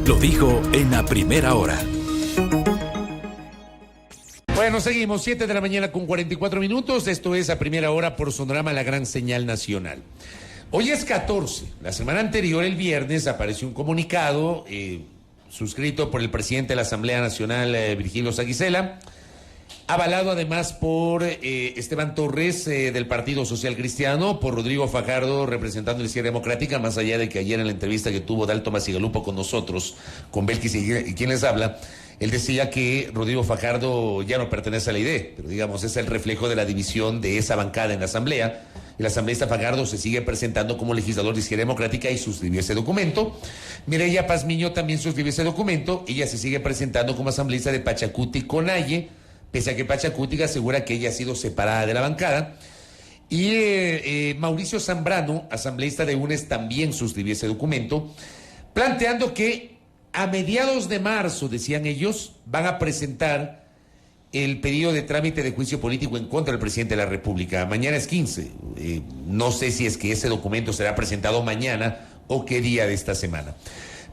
lo dijo en la primera hora. Bueno, seguimos, 7 de la mañana con 44 minutos. Esto es A Primera Hora por Sonorama, la gran señal nacional. Hoy es 14. La semana anterior, el viernes, apareció un comunicado suscrito por el presidente de la Asamblea Nacional, Virgilio Saquicela, avalado además por Esteban Torres del Partido Social Cristiano, por Rodrigo Fajardo representando la Izquierda Democrática, más allá de que ayer en la entrevista que tuvo Dalto Masigalupo con nosotros, con Belkis y quien les habla, él decía que Rodrigo Fajardo ya no pertenece a la ID, pero digamos es el reflejo de la división de esa bancada en la Asamblea. El asambleísta Fajardo se sigue presentando como legislador de Izquierda Democrática y suscribió ese documento. Mireya Pazmiño también suscribió ese documento. Ella se sigue presentando como asambleísta de Pachacuti Conalle, pese a que Pachacuti asegura que ella ha sido separada de la bancada. Y Mauricio Zambrano, asambleísta de UNES, también suscribió ese documento, planteando que a mediados de marzo, decían ellos, van a presentar el pedido de trámite de juicio político en contra del presidente de la República. Mañana es 15. No sé si es que ese documento será presentado mañana o qué día de esta semana.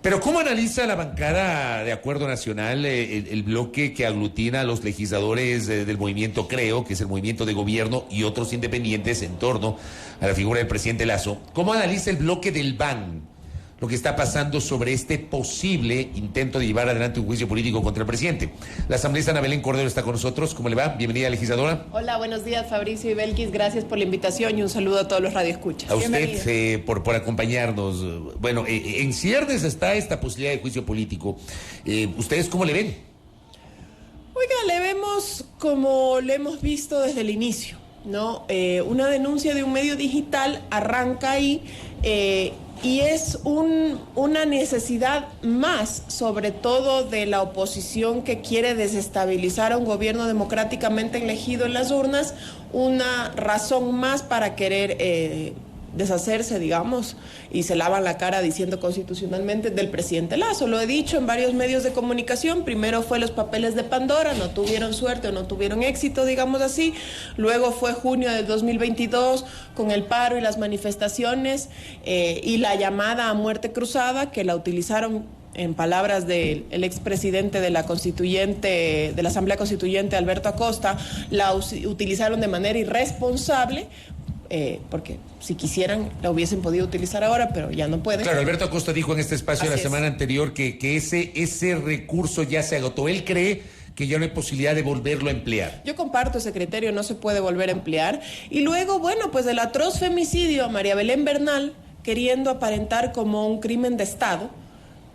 Pero ¿cómo analiza la bancada de Acuerdo Nacional, el bloque que aglutina a los legisladores del movimiento Creo, que es el movimiento de gobierno, y otros independientes en torno a la figura del presidente Lasso? ¿Cómo analiza el bloque del BAN lo que está pasando sobre este posible intento de llevar adelante un juicio político contra el presidente? La asambleísta Ana Belén Cordero está con nosotros. ¿Cómo le va? Bienvenida, legisladora. Hola, buenos días, Fabricio y Belkis. Gracias por la invitación y un saludo a todos los radioescuchas. A usted por acompañarnos. Bueno, en ciernes está esta posibilidad de juicio político. ¿Ustedes cómo le ven? Oiga, le vemos como le hemos visto desde el inicio, ¿no? Una denuncia de un medio digital arranca ahí y es una necesidad más, sobre todo de la oposición que quiere desestabilizar a un gobierno democráticamente elegido en las urnas, una razón más para querer deshacerse, digamos, y se lavan la cara diciendo constitucionalmente del presidente Lasso. Lo he dicho en varios medios de comunicación. Primero fue los papeles de Pandora, no tuvieron suerte o no tuvieron éxito, digamos así. Luego fue junio del 2022 con el paro y las manifestaciones y la llamada a muerte cruzada, que la utilizaron, en palabras del expresidente de la constituyente, de la Asamblea Constituyente, Alberto Acosta, la utilizaron de manera irresponsable. Porque si quisieran la hubiesen podido utilizar ahora, pero ya no pueden. Claro, Alberto Acosta dijo en este espacio la semana anterior que ese recurso ya se agotó. Él cree que ya no hay posibilidad de volverlo a emplear. Yo comparto ese criterio, no se puede volver a emplear. Y luego, bueno, pues el atroz femicidio a María Belén Bernal, queriendo aparentar como un crimen de Estado,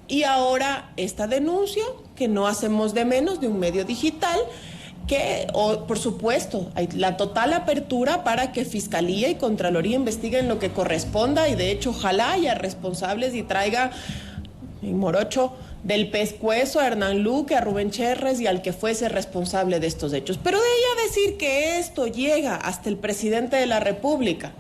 y ahora esta denuncia, que no hacemos de menos, de un medio digital, que, por supuesto, hay la total apertura para que Fiscalía y Contraloría investiguen lo que corresponda, y de hecho ojalá haya responsables y traiga en morocho del pescuezo a Hernán Luque, a Rubén Cherres y al que fuese responsable de estos hechos. Pero de ella decir que esto llega hasta el presidente de la República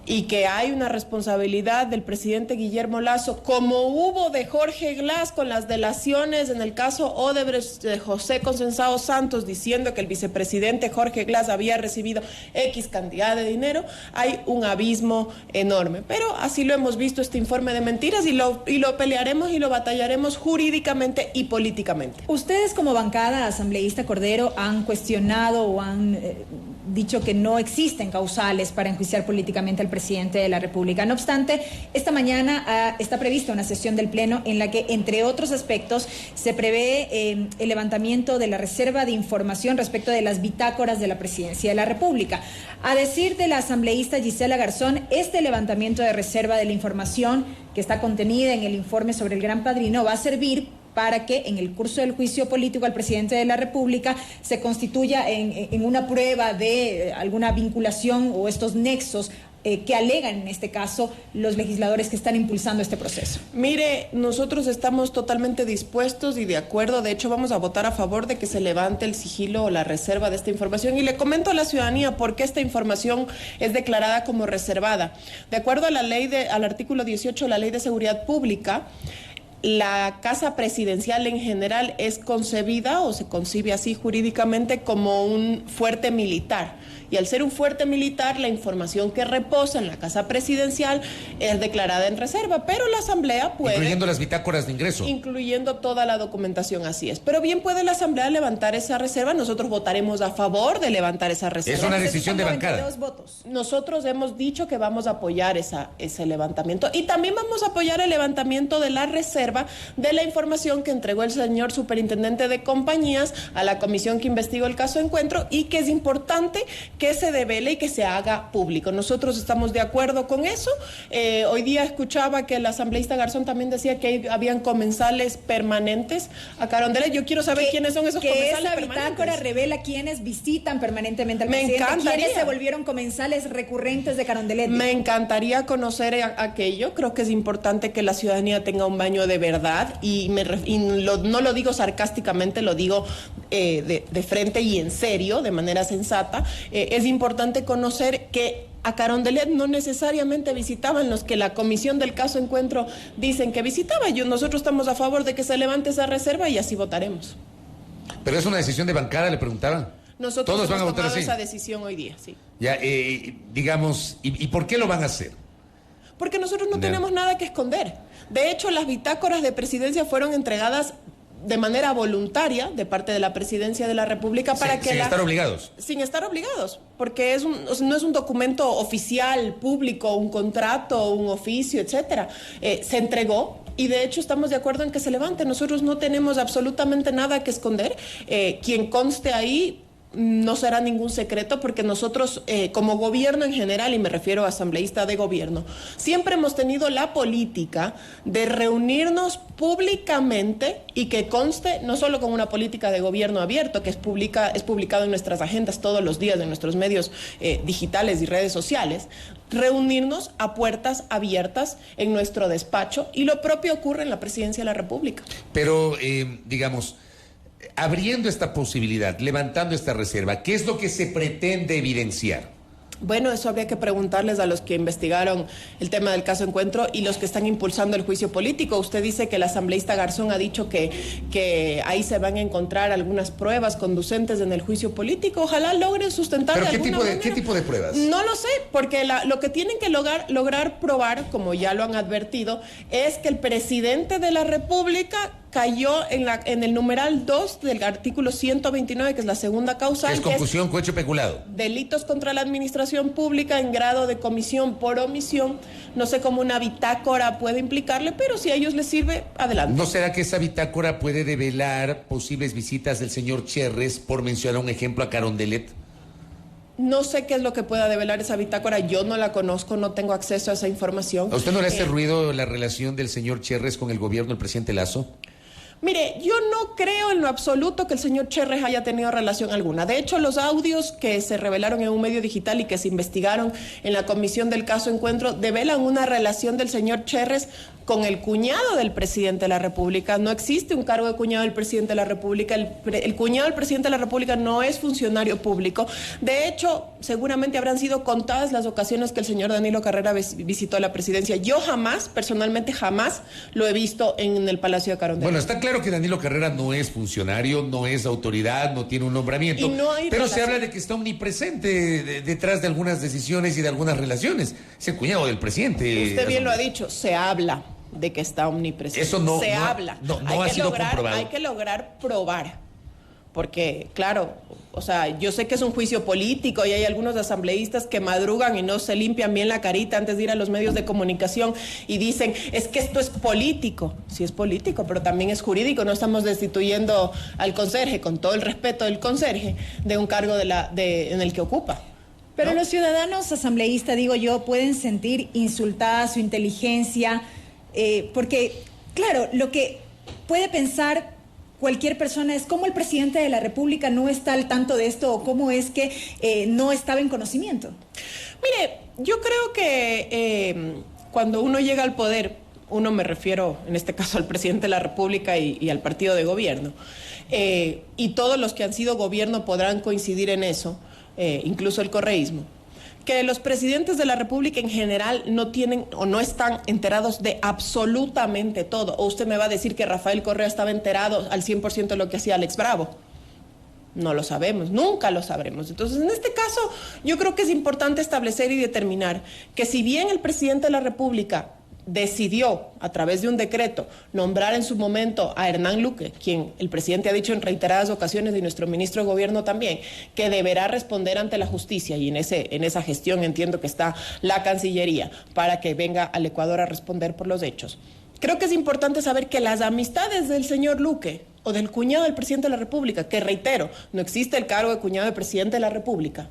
y que hay una responsabilidad del presidente Guillermo Lasso, como hubo de Jorge Glass con las delaciones en el caso Odebrecht de José Consensado Santos, diciendo que el vicepresidente Jorge Glass había recibido X cantidad de dinero, hay un abismo enorme. Pero así lo hemos visto, este informe de mentiras, y lo pelearemos y lo batallaremos jurídicamente y políticamente. Ustedes como bancada asambleísta Cordero han cuestionado o han dicho que no existen causales para enjuiciar políticamente al presidente de la República. No obstante, esta mañana está prevista una sesión del Pleno en la que, entre otros aspectos, se prevé el levantamiento de la reserva de información respecto de las bitácoras de la Presidencia de la República. A decir de la asambleísta Gisela Garzón, este levantamiento de reserva de la información que está contenida en el informe sobre el Gran Padrino va a servir para que en el curso del juicio político al presidente de la República se constituya en una prueba de alguna vinculación o estos nexos que alegan en este caso los legisladores que están impulsando este proceso. Mire, nosotros estamos totalmente dispuestos y de acuerdo, de hecho vamos a votar a favor de que se levante el sigilo o la reserva de esta información, y le comento a la ciudadanía por qué esta información es declarada como reservada. De acuerdo a la ley al artículo 18 de la Ley de Seguridad Pública, la casa presidencial en general es concebida o se concibe así jurídicamente como un fuerte militar, Y al ser un fuerte militar, la información que reposa en la Casa Presidencial es declarada en reserva, pero la Asamblea puede... Incluyendo las bitácoras de ingreso. Incluyendo toda la documentación, así es. Pero bien puede la Asamblea levantar esa reserva, nosotros votaremos a favor de levantar esa reserva. Es una decisión de bancada. 92 votos. Nosotros hemos dicho que vamos a apoyar ese levantamiento y también vamos a apoyar el levantamiento de la reserva de la información que entregó el señor superintendente de compañías a la comisión que investigó el caso Encuentro y que es importante que se devele y que se haga público. Nosotros estamos de acuerdo con eso. Hoy día escuchaba que el asambleísta Garzón también decía que habían comensales permanentes a Carondelet. Yo quiero saber quiénes son esos comensales permanentes. Que esa bitácora revela quiénes visitan permanentemente al presidente, quiénes se volvieron comensales recurrentes de Carondelet. Me encantaría conocer aquello. Creo que es importante que la ciudadanía tenga un baño de verdad y no lo digo sarcásticamente, lo digo de frente y en serio, de manera sensata. Es importante conocer que a Carondelet no necesariamente visitaban los que la comisión del caso Encuentro dicen que visitaba. Nosotros estamos a favor de que se levante esa reserva y así votaremos. Pero es una decisión de bancada, le preguntaban. Nosotros todos van a hemos votar tomado así. esa decisión hoy día, sí. Ya, digamos, ¿y por qué lo van a hacer? Porque nosotros no tenemos nada que esconder. De hecho, las bitácoras de presidencia fueron entregadas de manera voluntaria de parte de la Presidencia de la República para que sin estar obligados. Sin estar obligados, porque no es un documento oficial, público, un contrato, un oficio, etcétera. Se entregó. Y de hecho estamos de acuerdo en que se levante. Nosotros no tenemos absolutamente nada que esconder. Quien conste ahí no será ningún secreto porque nosotros como gobierno en general, y me refiero a asambleísta de gobierno, siempre hemos tenido la política de reunirnos públicamente y que conste no solo con una política de gobierno abierto que es publicado en nuestras agendas todos los días en nuestros medios digitales y redes sociales, reunirnos a puertas abiertas en nuestro despacho, y lo propio ocurre en la Presidencia de la República. Pero, digamos, abriendo esta posibilidad, levantando esta reserva, ¿qué es lo que se pretende evidenciar? Bueno, eso habría que preguntarles a los que investigaron el tema del caso Encuentro y los que están impulsando el juicio político. Usted dice que el asambleísta Garzón ha dicho que ahí se van a encontrar algunas pruebas conducentes en el juicio político. Ojalá logren sustentar de alguna manera. ¿Qué tipo de pruebas? No lo sé, porque lo que tienen que lograr probar, como ya lo han advertido, es que el presidente de la República cayó en el numeral 2 del artículo 129, que es la segunda causal. Es confusión, cohecho, peculado. Delitos contra la administración pública en grado de comisión por omisión. No sé cómo una bitácora puede implicarle, pero si a ellos les sirve, adelante. ¿No será que esa bitácora puede develar posibles visitas del señor Cherres, por mencionar un ejemplo, a Carondelet? No sé qué es lo que pueda develar esa bitácora, yo no la conozco, no tengo acceso a esa información. ¿A usted no le hace ruido la relación del señor Cherres con el gobierno del presidente Lasso? Mire, yo no creo en lo absoluto que el señor Cherres haya tenido relación alguna. De hecho, los audios que se revelaron en un medio digital y que se investigaron en la comisión del caso Encuentro develan una relación del señor Cherres con el cuñado del presidente de la República. No existe un cargo de cuñado del presidente de la República. El cuñado del presidente de la República no es funcionario público. De hecho, seguramente habrán sido contadas las ocasiones que el señor Danilo Carrera visitó la presidencia. Yo personalmente jamás lo he visto en el Palacio de Carondelet. Bueno, está claro que Danilo Carrera no es funcionario, no es autoridad, no tiene un nombramiento, pero se habla de que está omnipresente detrás de algunas decisiones y de algunas relaciones. Es el cuñado del presidente. Usted bien lo ha dicho, se habla de que está omnipresente. Eso no habla. No ha sido comprobado. Hay que lograr probar. Porque, claro, o sea, yo sé que es un juicio político y hay algunos asambleístas que madrugan y no se limpian bien la carita antes de ir a los medios de comunicación y dicen, es que esto es político. Sí es político, pero también es jurídico. No estamos destituyendo al conserje, con todo el respeto del conserje, de un cargo en el que ocupa. Pero ¿no? Los ciudadanos asambleístas, digo yo, pueden sentir insultada su inteligencia, porque, claro, lo que puede pensar cualquier persona es cómo el presidente de la República no está al tanto de esto o cómo es que no estaba en conocimiento. Mire, yo creo que cuando uno llega al poder, uno me refiero en este caso al presidente de la República y al partido de gobierno, y todos los que han sido gobierno podrán coincidir en eso, incluso el correísmo, que los presidentes de la República en general no tienen o no están enterados de absolutamente todo. O usted me va a decir que Rafael Correa estaba enterado al 100% de lo que hacía Alex Bravo. No lo sabemos, nunca lo sabremos. Entonces, en este caso, yo creo que es importante establecer y determinar que si bien el presidente de la República decidió, a través de un decreto, nombrar en su momento a Hernán Luque, quien el presidente ha dicho en reiteradas ocasiones, y nuestro ministro de Gobierno también, que deberá responder ante la justicia, y en esa gestión entiendo que está la Cancillería, para que venga al Ecuador a responder por los hechos. Creo que es importante saber que las amistades del señor Luque o del cuñado del presidente de la República, que reitero, no existe el cargo de cuñado del presidente de la República.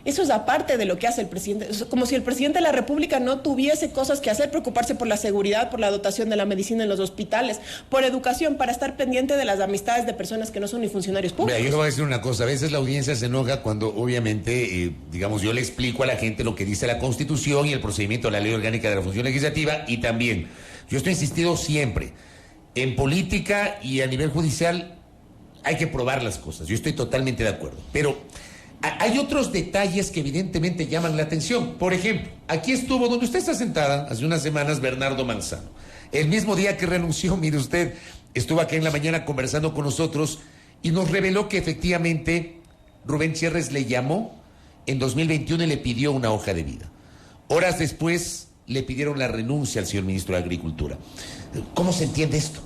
Eso es aparte de lo que hace el presidente. Es como si el presidente de la República no tuviese cosas que hacer, preocuparse por la seguridad, por la dotación de la medicina en los hospitales, por educación, para estar pendiente de las amistades de personas que no son ni funcionarios públicos. Mira, yo le voy a decir una cosa. A veces la audiencia se enoja cuando, obviamente, digamos, yo le explico a la gente lo que dice la Constitución y el procedimiento de la Ley Orgánica de la Función Legislativa, y también, yo estoy insistido siempre, en política y a nivel judicial hay que probar las cosas. Yo estoy totalmente de acuerdo. Pero hay otros detalles que evidentemente llaman la atención. Por ejemplo, aquí estuvo, donde usted está sentada, hace unas semanas, Bernardo Manzano. El mismo día que renunció, mire usted, estuvo aquí en la mañana conversando con nosotros y nos reveló que efectivamente Rubén Cherres le llamó en 2021 y le pidió una hoja de vida. Horas después le pidieron la renuncia al señor ministro de Agricultura. ¿Cómo se entiende esto?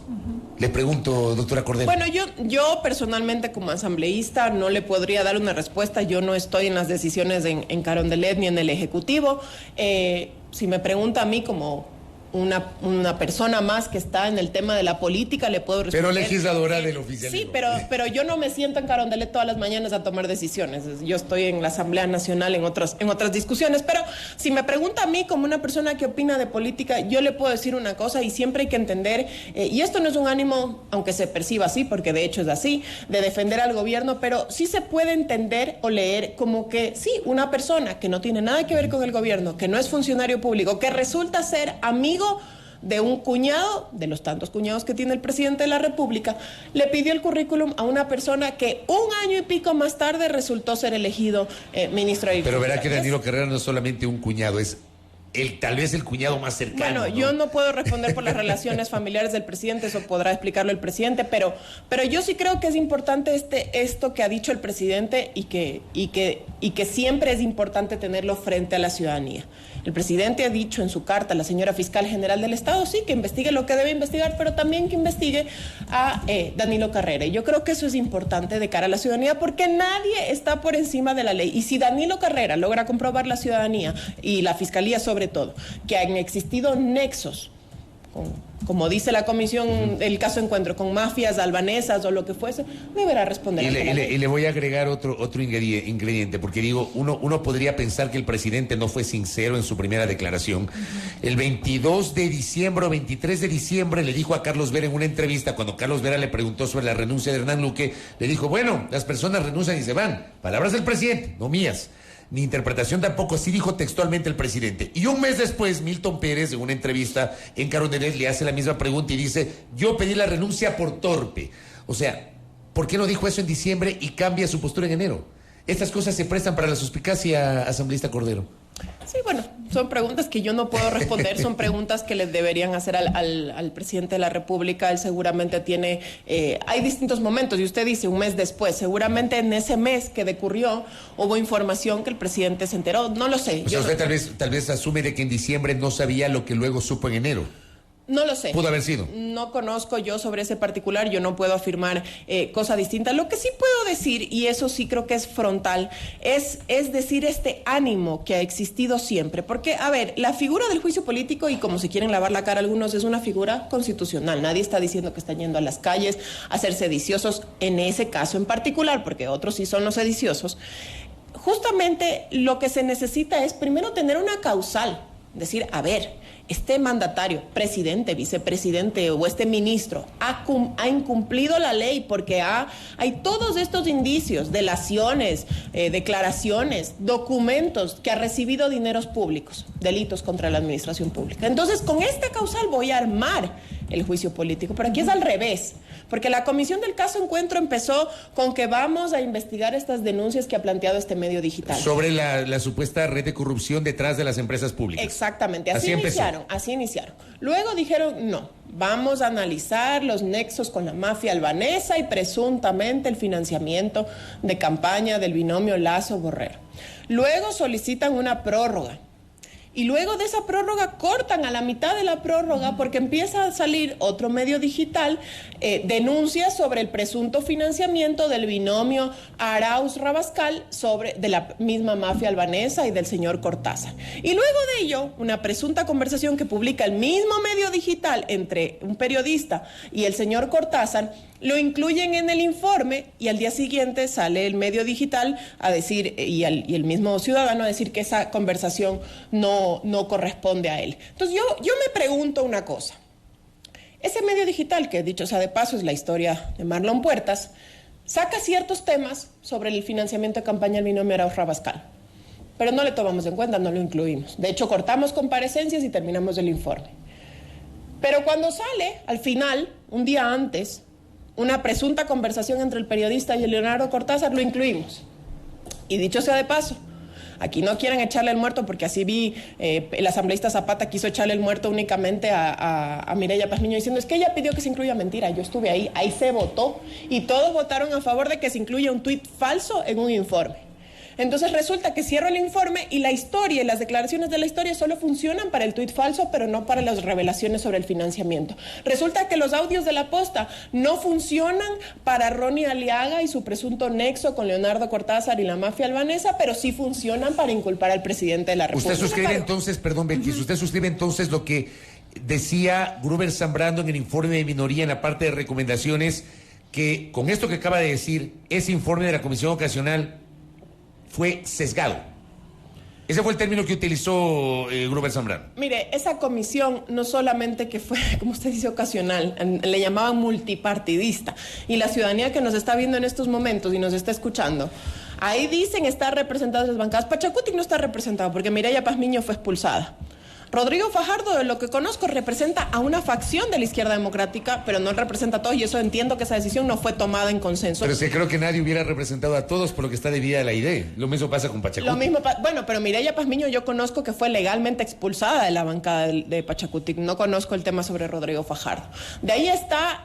Le pregunto, doctora Cordero. Bueno, yo personalmente como asambleísta no le podría dar una respuesta. Yo no estoy en las decisiones en Carondelet ni en el Ejecutivo. Si me pregunta a mí como una persona más que está en el tema de la política, le puedo responder. Pero legisladora del oficialismo. Sí, pero yo no me siento en Carondelet todas las mañanas a tomar decisiones. Yo estoy en la Asamblea Nacional en otras discusiones. Pero si me pregunta a mí como una persona que opina de política, yo le puedo decir una cosa, y siempre hay que entender, y esto no es un ánimo, aunque se perciba así, porque de hecho es así, de defender al gobierno, pero sí se puede entender o leer como que sí, una persona que no tiene nada que ver con el gobierno, que no es funcionario público, que resulta ser amigo de un cuñado, de los tantos cuñados que tiene el presidente de la República, le pidió el currículum a una persona que un año y pico más tarde resultó ser elegido ministro de Agricultura. Pero verá que Danilo Carrera no es solamente un cuñado, es tal vez el cuñado más cercano. Bueno, yo no puedo responder por las relaciones familiares del presidente, eso podrá explicarlo el presidente, pero yo sí creo que es importante esto que ha dicho el presidente y que siempre es importante tenerlo frente a la ciudadanía. El presidente ha dicho en su carta a la señora fiscal general del Estado, sí, que investigue lo que debe investigar, pero también que investigue a Danilo Carrera. Y yo creo que eso es importante de cara a la ciudadanía, porque nadie está por encima de la ley. Y si Danilo Carrera logra comprobar la ciudadanía y la fiscalía sobre todo, que han existido nexos, como dice la comisión, el caso Encuentro, con mafias albanesas o lo que fuese, deberá responder. Y le voy a agregar otro ingrediente, porque digo, uno podría pensar que el presidente no fue sincero en su primera declaración. El 22 de diciembre o 23 de diciembre le dijo a Carlos Vera en una entrevista, cuando Carlos Vera le preguntó sobre la renuncia de Hernán Luque, le dijo, bueno, las personas renuncian y se van. Palabras del presidente, no mías. Ni interpretación tampoco, así dijo textualmente el presidente. Y un mes después, Milton Pérez, en una entrevista en Carondelet, le hace la misma pregunta y dice, yo pedí la renuncia por torpe. O sea, ¿por qué no dijo eso en diciembre y cambia su postura en enero? Estas cosas se prestan para la suspicacia, asambleísta Cordero. Sí, bueno, son preguntas que yo no puedo responder, son preguntas que le deberían hacer al presidente de la República. Él seguramente tiene, hay distintos momentos, y usted dice un mes después, seguramente en ese mes que decurrió hubo información que el presidente se enteró, no lo sé. O sea, usted tal vez asume de que en diciembre no sabía lo que luego supo en enero. No lo sé. Pudo haber sido. No conozco yo sobre ese particular, yo no puedo afirmar cosa distinta. Lo que sí puedo decir, y eso sí creo que es frontal, es decir este ánimo que ha existido siempre. Porque, a ver, la figura del juicio político, y como se quieren lavar la cara algunos, es una figura constitucional. Nadie está diciendo que están yendo a las calles a ser sediciosos en ese caso en particular, porque otros sí son los sediciosos. Justamente lo que se necesita es primero tener una causal. Decir, a ver, este mandatario, presidente, vicepresidente o este ministro ha incumplido la ley porque hay todos estos indicios, delaciones, declaraciones, documentos que ha recibido dineros públicos, delitos contra la administración pública. Entonces, con esta causal voy a armar el juicio político. Pero aquí es al revés, porque la comisión del caso Encuentro empezó con que vamos a investigar estas denuncias que ha planteado este medio digital. Sobre la supuesta red de corrupción detrás de las empresas públicas. Exactamente, así iniciaron. Luego dijeron, no, vamos a analizar los nexos con la mafia albanesa y presuntamente el financiamiento de campaña del binomio Lazo-Borrero. Luego solicitan una prórroga. Y luego de esa prórroga cortan a la mitad de la prórroga porque empieza a salir otro medio digital, denuncias sobre el presunto financiamiento del binomio Arauz-Rabascal de la misma mafia albanesa y del señor Cortázar. Y luego de ello, una presunta conversación que publica el mismo medio digital entre un periodista y el señor Cortázar, lo incluyen en el informe y al día siguiente sale el medio digital a decir, y el mismo ciudadano a decir que esa conversación no corresponde a él. Entonces yo me pregunto una cosa. Ese medio digital, que dicho sea de paso es la historia de Marlon Puertas, saca ciertos temas sobre el financiamiento de campaña del binomio Arauz-Rabascal, pero no le tomamos en cuenta, no lo incluimos. De hecho, cortamos comparecencias y terminamos el informe. Pero cuando sale, al final, un día antes, una presunta conversación entre el periodista y el Leonardo Cortázar, lo incluimos. Y dicho sea de paso, aquí no quieren echarle el muerto, porque así vi, el asambleísta Zapata quiso echarle el muerto únicamente a Mireya Pazmiño diciendo, es que ella pidió que se incluya mentira. Yo estuve ahí se votó y todos votaron a favor de que se incluya un tuit falso en un informe. Entonces resulta que cierro el informe y la historia y las declaraciones de la historia solo funcionan para el tuit falso, pero no para las revelaciones sobre el financiamiento. Resulta que los audios de la posta no funcionan para Ronnie Aliaga y su presunto nexo con Leonardo Cortázar y la mafia albanesa, pero sí funcionan para inculpar al presidente de la República. Usted suscribe entonces, perdón, Belkis, usted suscribe entonces lo que decía Gruber Zambrano en el informe de minoría en la parte de recomendaciones, que con esto que acaba de decir, ese informe de la Comisión Ocasional fue sesgado. Ese fue el término que utilizó Gruber Zambrano. Mire, esa comisión no solamente que fue, como usted dice, ocasional, le llamaban multipartidista. Y la ciudadanía que nos está viendo en estos momentos y nos está escuchando, ahí dicen estar representadas las bancadas. Pachacutic no está representado porque Mireya Pazmiño fue expulsada. Rodrigo Fajardo, de lo que conozco, representa a una facción de la izquierda democrática, pero no representa a todos, y eso entiendo que esa decisión no fue tomada en consenso. Pero es que creo que nadie hubiera representado a todos por lo que está dividida la idea. Lo mismo pasa con Pachacutic. Bueno, pero Mireya Pazmiño yo conozco que fue legalmente expulsada de la bancada de Pachacutic. No conozco el tema sobre Rodrigo Fajardo. De ahí está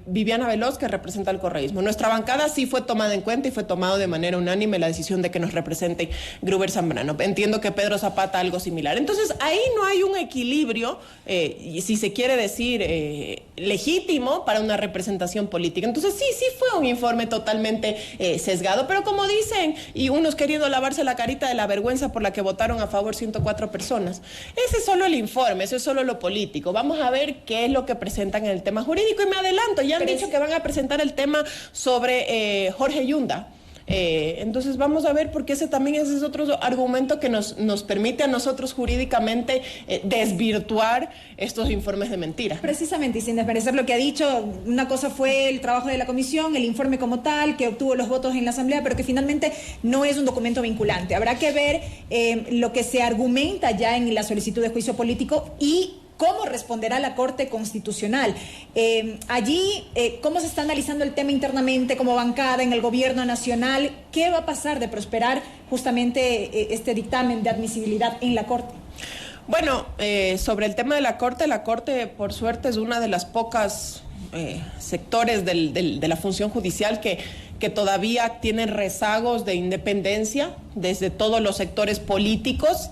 Viviana Veloz, que representa al correísmo. Nuestra bancada sí fue tomada en cuenta y fue tomado de manera unánime la decisión de que nos represente Gruber Zambrano. Entiendo que Pedro Zapata algo similar. Entonces, ahí no hay un equilibrio, si se quiere decir, legítimo para una representación política. Entonces sí fue un informe totalmente sesgado, pero como dicen, y unos queriendo lavarse la carita de la vergüenza por la que votaron a favor 104 personas, ese es solo el informe, eso es solo lo político. Vamos a ver qué es lo que presentan en el tema jurídico, y me adelanto, ya han dicho que van a presentar el tema sobre Jorge Yunda. Entonces vamos a ver, porque ese también es otro argumento que nos permite a nosotros jurídicamente desvirtuar estos informes de mentira. Precisamente, y sin desmerecer lo que ha dicho, una cosa fue el trabajo de la comisión, el informe como tal, que obtuvo los votos en la asamblea, pero que finalmente no es un documento vinculante. Habrá que ver lo que se argumenta ya en la solicitud de juicio político y cómo responderá la Corte Constitucional. Allí, ¿cómo se está analizando el tema internamente como bancada en el gobierno nacional? ¿Qué va a pasar de prosperar justamente este dictamen de admisibilidad en la Corte? Bueno, sobre el tema de la Corte, por suerte, es una de las pocas sectores de la función judicial que todavía tienen rezagos de independencia desde todos los sectores políticos.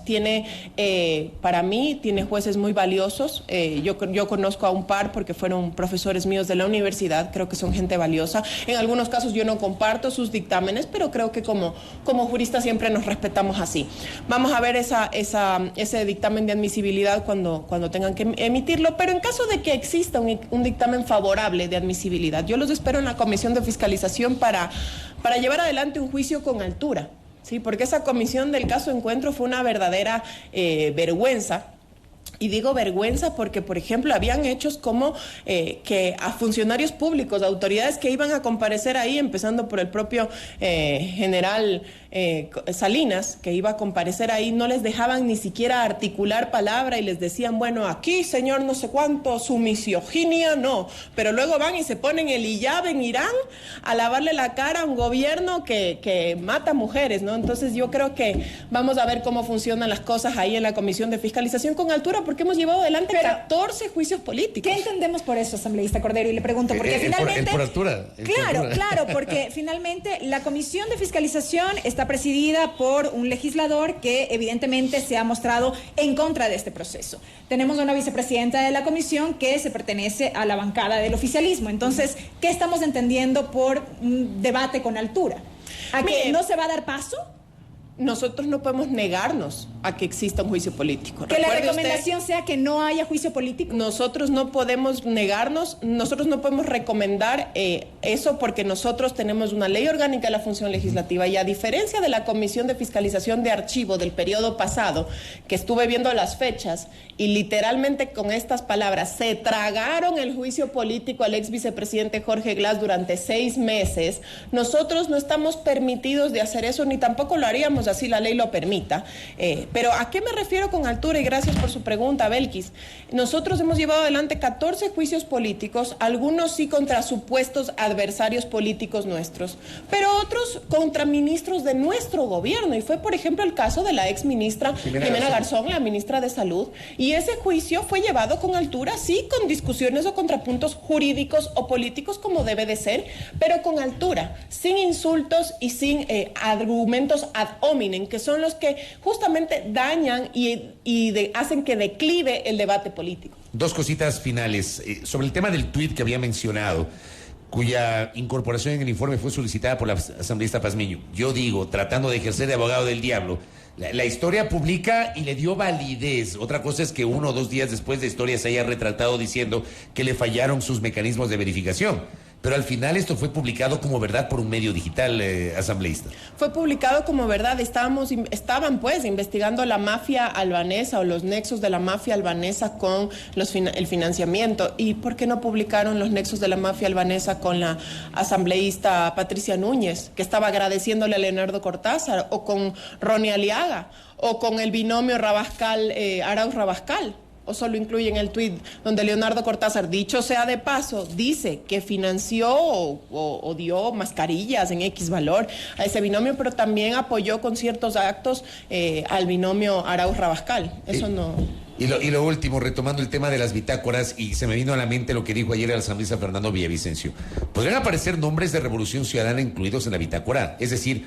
Para mí, tiene jueces muy valiosos. Yo conozco a un par porque fueron profesores míos de la universidad, creo que son gente valiosa. En algunos casos yo no comparto sus dictámenes, pero creo que como juristas siempre nos respetamos así. Vamos a ver ese dictamen de admisibilidad cuando tengan que emitirlo, pero en caso de que exista un dictamen favorable de admisibilidad, yo los espero en la Comisión de Fiscalización para llevar adelante un juicio con altura. Sí, porque esa comisión del caso Encuentro fue una verdadera vergüenza. Y digo vergüenza porque, por ejemplo, habían hechos como que a funcionarios públicos, a autoridades que iban a comparecer ahí, empezando por el propio general Salinas, que iba a comparecer ahí, no les dejaban ni siquiera articular palabra y les decían, bueno, aquí, señor no sé cuánto, su misoginia, no. Pero luego van y se ponen el hijab en Irán a lavarle la cara a un gobierno que mata mujeres, ¿no? Entonces yo creo que vamos a ver cómo funcionan las cosas ahí en la Comisión de Fiscalización con altura, porque hemos llevado adelante 14 juicios políticos. ¿Qué entendemos por eso, asambleísta Cordero? Y le pregunto, porque finalmente... por altura. Claro, porque finalmente la Comisión de Fiscalización está presidida por un legislador que evidentemente se ha mostrado en contra de este proceso. Tenemos una vicepresidenta de la comisión que se pertenece a la bancada del oficialismo. Entonces, ¿qué estamos entendiendo por un debate con altura? ¿A que no se va a dar paso? Nosotros no podemos negarnos a que exista un juicio político. Que la recomendación sea que no haya juicio político. Nosotros no podemos negarnos, nosotros no podemos recomendar eso porque nosotros tenemos una ley orgánica de la función legislativa y a diferencia de la Comisión de Fiscalización de Archivo del periodo pasado, que estuve viendo las fechas y literalmente con estas palabras, se tragaron el juicio político al ex vicepresidente Jorge Glass durante 6 meses, nosotros no estamos permitidos de hacer eso ni tampoco lo haríamos así la ley lo permita. Pero ¿a qué me refiero con altura? Y gracias por su pregunta, Belkis. Nosotros hemos llevado adelante 14 juicios políticos, algunos sí contra supuestos adversarios políticos nuestros, pero otros contra ministros de nuestro gobierno. Y fue, por ejemplo, el caso de la ex ministra Jimena Garzón, la ministra de Salud. Y ese juicio fue llevado con altura, sí, con discusiones o contrapuntos jurídicos o políticos como debe de ser, pero con altura, sin insultos y sin argumentos ad hominem, que son los que justamente dañan y hacen que declive el debate político. 2 cositas finales. Sobre el tema del tuit que había mencionado, cuya incorporación en el informe fue solicitada por la asambleísta Pazmiño. Yo digo, tratando de ejercer de abogado del diablo, la historia publica y le dio validez. Otra cosa es que 1 o 2 días después de historia se haya retratado diciendo que le fallaron sus mecanismos de verificación. Pero al final esto fue publicado como verdad por un medio digital, asambleísta. Fue publicado como verdad. Estaban pues investigando la mafia albanesa o los nexos de la mafia albanesa con el financiamiento. ¿Y por qué no publicaron los nexos de la mafia albanesa con la asambleísta Patricia Núñez, que estaba agradeciéndole a Leonardo Cortázar, o con Ronnie Aliaga, o con el binomio Arauz-Rabascal? ¿O solo incluyen el tuit donde Leonardo Cortázar, dicho sea de paso, dice que financió o dio mascarillas en X valor a ese binomio, pero también apoyó con ciertos actos al binomio Arauz-Rabascal? Eso no... Y lo último, retomando el tema de las bitácoras, y se me vino a la mente lo que dijo ayer el asambleísta Fernando Villavicencio. ¿Podrían aparecer nombres de Revolución Ciudadana incluidos en la bitácora? Es decir,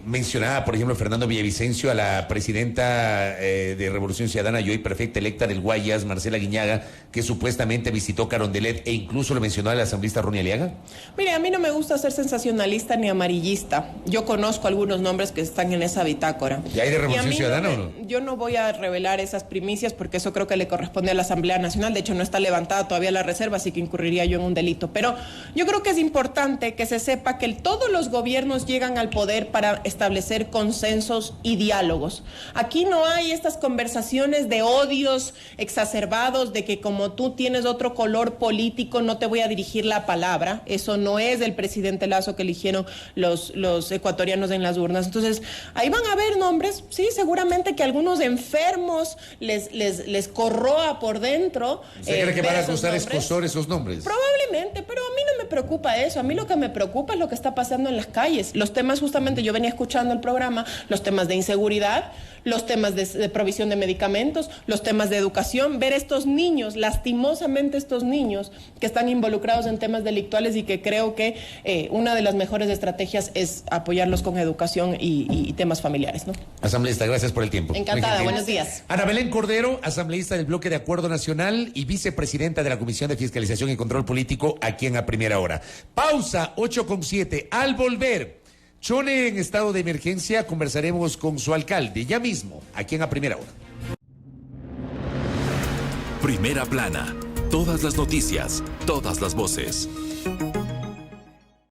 mencionaba, por ejemplo, Fernando Villavicencio a la presidenta de Revolución Ciudadana y hoy prefecta electa del Guayas, Marcela Guiñaga, que supuestamente visitó Carondelet, e incluso lo mencionó al asambleísta Ronnie Aliaga. Mire, a mí no me gusta ser sensacionalista ni amarillista. Yo conozco algunos nombres que están en esa bitácora. ¿Y hay de Revolución Ciudadana o no? Yo no voy a revelar esas primicias porque eso creo que le corresponde a la Asamblea Nacional. De hecho, no está levantada todavía la reserva, así que incurriría yo en un delito. Pero yo creo que es importante que se sepa que todos los gobiernos llegan al poder para establecer consensos y diálogos. Aquí no hay estas conversaciones de odios exacerbados, de que como tú tienes otro color político no te voy a dirigir la palabra. Eso no es del presidente Lasso que eligieron los ecuatorianos en las urnas. Entonces, ahí van a haber nombres, sí, seguramente que algunos enfermos les corroa por dentro. ¿Usted cree que van a acusar escosor esos nombres? Probablemente, pero a mí no me preocupa eso. A mí lo que me preocupa es lo que está pasando en las calles. Los temas, justamente, yo venía escuchando el programa, los temas de inseguridad, los temas de provisión de medicamentos, los temas de educación, ver estos niños, lastimosamente estos niños que están involucrados en temas delictuales, y que creo que una de las mejores estrategias es apoyarlos con educación y temas familiares, ¿no? Asambleísta, gracias por el tiempo. Encantada, buenos días. Ana Belén Cordero, asambleísta del Bloque de Acuerdo Nacional y vicepresidenta de la Comisión de Fiscalización y Control Político, aquí en A Primera Hora. Pausa, 8:07. Al volver, Chone en estado de emergencia, conversaremos con su alcalde, ya mismo, aquí en A Primera Hora. Primera Plana, todas las noticias, todas las voces.